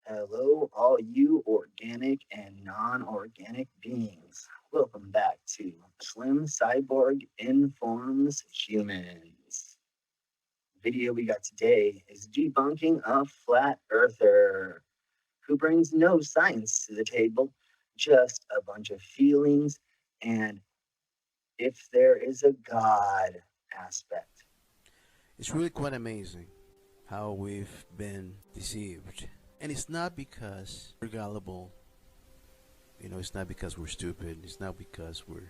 Hello, all you organic and non organic beings. Welcome back to Slim Cyborg Informs Humans. Video we got today is debunking a flat earther who brings no science to the table, just a bunch of feelings and if there is a God aspect. It's really quite amazing how we've been deceived. And it's not because we're gullible, it's not because we're stupid, it's not because we're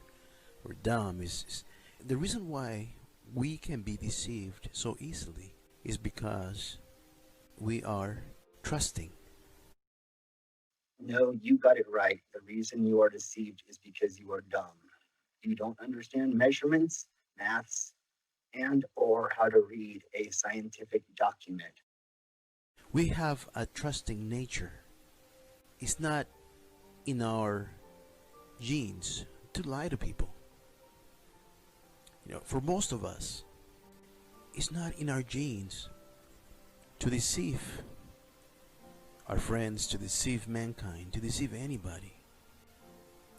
dumb. It's the reason why we can be deceived so easily is because we are trusting. No, you got it right. The reason you are deceived is because you are dumb. You don't understand measurements, maths, and or how to read a scientific document. We have a trusting nature. It's not in our genes to lie to people. For most of us, it's not in our genes to deceive our friends, to deceive mankind, to deceive anybody.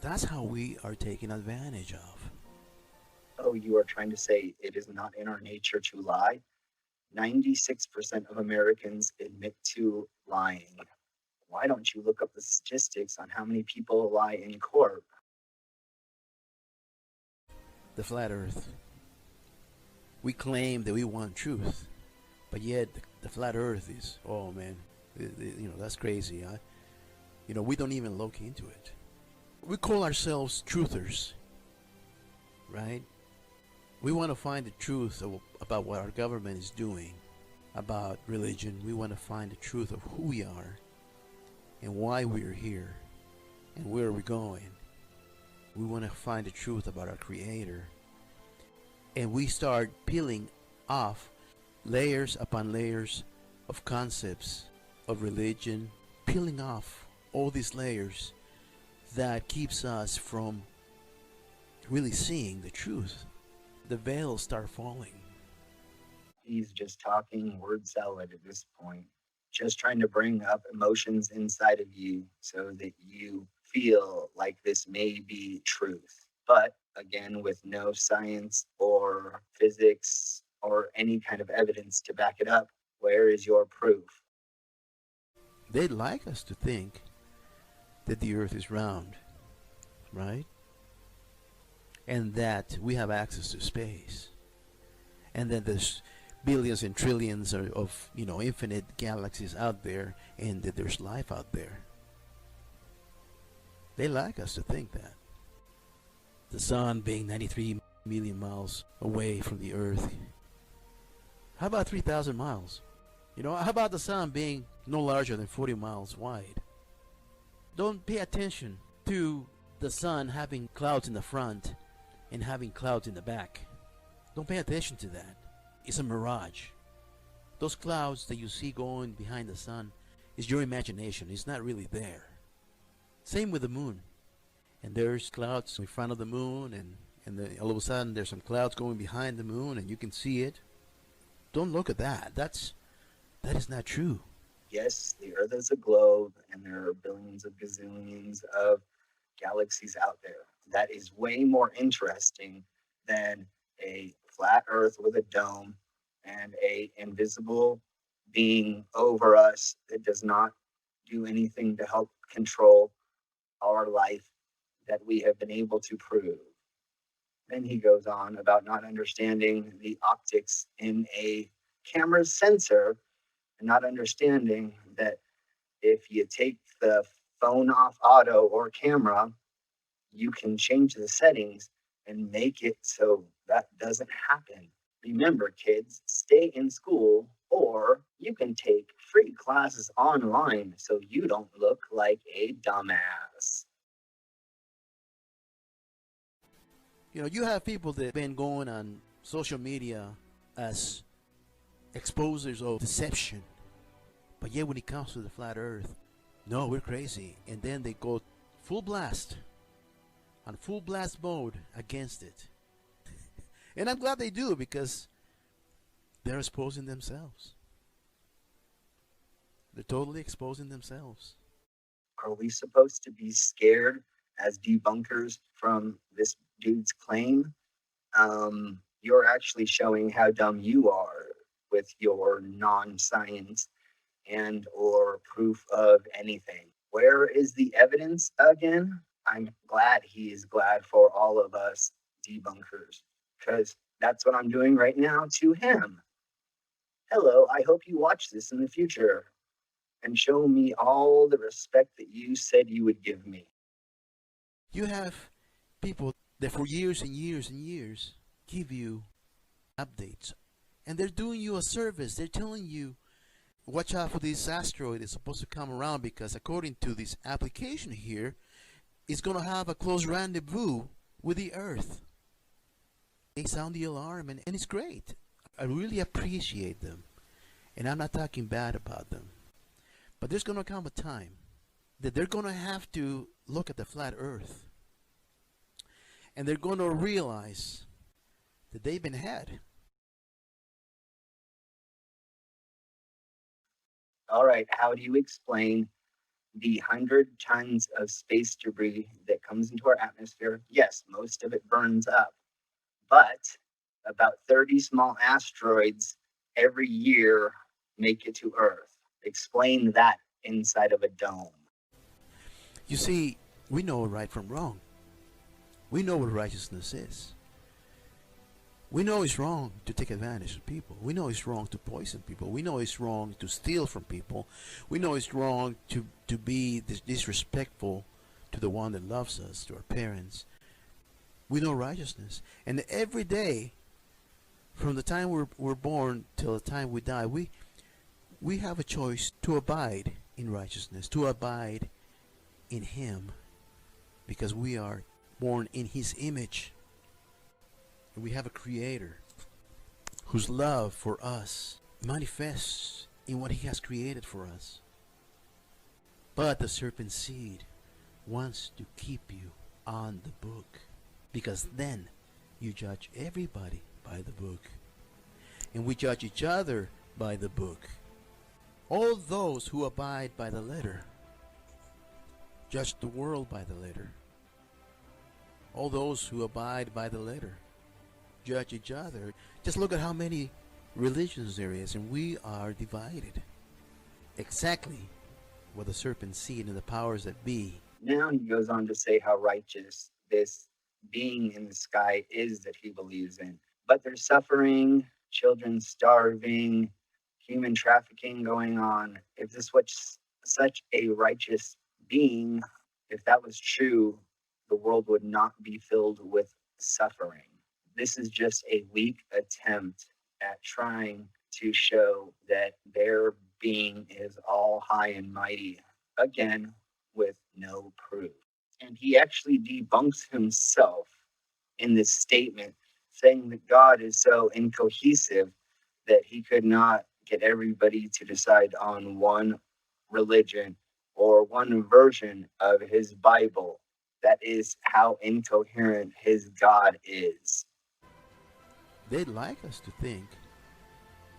That's how we are taken advantage of. Oh, you are trying to say it is not in our nature to lie? 96% of Americans admit to lying. Why don't you look up the statistics on how many people lie in court? The flat earth. We claim that we want truth, but yet the flat earth is, oh man, that's crazy. We don't even look into it. We call ourselves truthers, right? We want to find the truth about what our government is doing, about religion. We want to find the truth of who we are and why we're here and where we're going. We want to find the truth about our Creator. And we start peeling off layers upon layers of concepts of religion, peeling off all these layers that keeps us from really seeing the truth. The veils start falling. He's just talking word salad at this point, just trying to bring up emotions inside of you so that you feel like this may be truth. But again, with no science or physics or any kind of evidence to back it up, where is your proof? They'd like us to think that the earth is round, right? And that we have access to space. And that there's billions and trillions of infinite galaxies out there, and that there's life out there. They like us to think that. The sun being 93 million miles away from the earth. How about 3,000 miles? How about the sun being no larger than 40 miles wide? Don't pay attention to the sun having clouds in the front and having clouds in the back. Don't pay attention to that. It's a mirage. Those clouds that you see going behind the sun is your imagination. It's not really there. Same with the moon. And there's clouds in front of the moon, and all of a sudden there's some clouds going behind the moon, and you can see it. Don't look at that. That is not true. Yes, the Earth is a globe, and there are billions of gazillions of galaxies out there. That is way more interesting than a flat Earth with a dome and a invisible being over us that does not do anything to help control our life that we have been able to prove. Then he goes on about not understanding the optics in a camera's sensor and not understanding that if you take the phone off auto or camera, you can change the settings and make it so that doesn't happen. Remember, kids, stay in school, or you can take free classes online so you don't look like a dumbass. You have people that have been going on social media as exposers of deception. But yet when it comes to the flat earth, no, we're crazy. And then they go full blast, on full blast mode against it. And I'm glad they do, because they're exposing themselves. They're totally exposing themselves. Are we supposed to be scared as debunkers from this dude's claim? You're actually showing how dumb you are with your non-science and or proof of anything. Where is the evidence again? I'm glad he is glad for all of us debunkers, because that's what I'm doing right now to him. Hello, I hope you watch this in the future and show me all the respect that you said you would give me. You have people that for years and years and years give you updates. And they're doing you a service. They're telling you, watch out for this asteroid. It's supposed to come around because according to this application here, it's going to have a close rendezvous with the Earth. They sound the alarm, and it's great. I really appreciate them. And I'm not talking bad about them. But there's going to come a time that they're going to have to look at the flat Earth. And they're going to realize that they've been had. All right, how do you explain the 100 tons of space debris that comes into our atmosphere? Yes, most of it burns up, but about 30 small asteroids every year make it to Earth. Explain that inside of a dome. You see, we know right from wrong. We know what righteousness is. We know it's wrong to take advantage of people. We know it's wrong to poison people. We know it's wrong to steal from people. We know it's wrong to be disrespectful to the one that loves us, to our parents. We know righteousness. And every day, from the time we're born till the time we die, we have a choice to abide in righteousness, to abide in Him, because we are born in His image. And we have a Creator whose love for us manifests in what He has created for us. But the serpent seed wants to keep you on the book, because then you judge everybody by the book. And we judge each other by the book. All those who abide by the letter judge the world by the letter. All those who abide by the letter judge each other. Just look at how many religions there is, and we are divided. Exactly what the serpent seed and the powers that be. Now he goes on to say how righteous this being in the sky is that he believes in. But there's suffering, children starving, human trafficking going on. If this was such a righteous being, if that was true, the world would not be filled with suffering. This is just a weak attempt at trying to show that their being is all high and mighty, again, with no proof. And he actually debunks himself in this statement, saying that God is so incohesive that he could not get everybody to decide on one religion or one version of his Bible. That is how incoherent his God is. They'd like us to think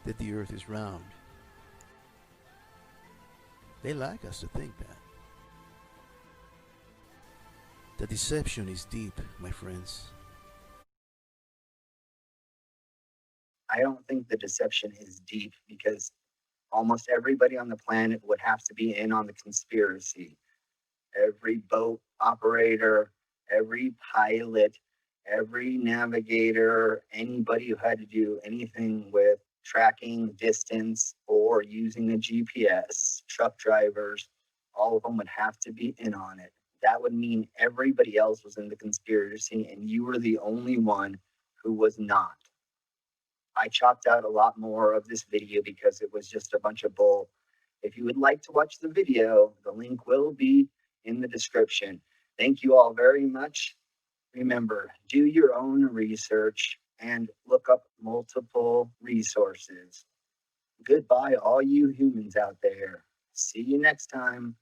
that the earth is round. They like us to think that. The deception is deep, my friends. I don't think the deception is deep, because almost everybody on the planet would have to be in on the conspiracy. Every boat operator, every pilot, every navigator, anybody who had to do anything with tracking distance or using a GPS, truck drivers, all of them would have to be in on it. That would mean everybody else was in the conspiracy and you were the only one who was not. I chopped out a lot more of this video because it was just a bunch of bull. If you would like to watch the video, the link will be in the description. Thank you all very much. Remember, do your own research and look up multiple resources. Goodbye, all you humans out there. See you next time.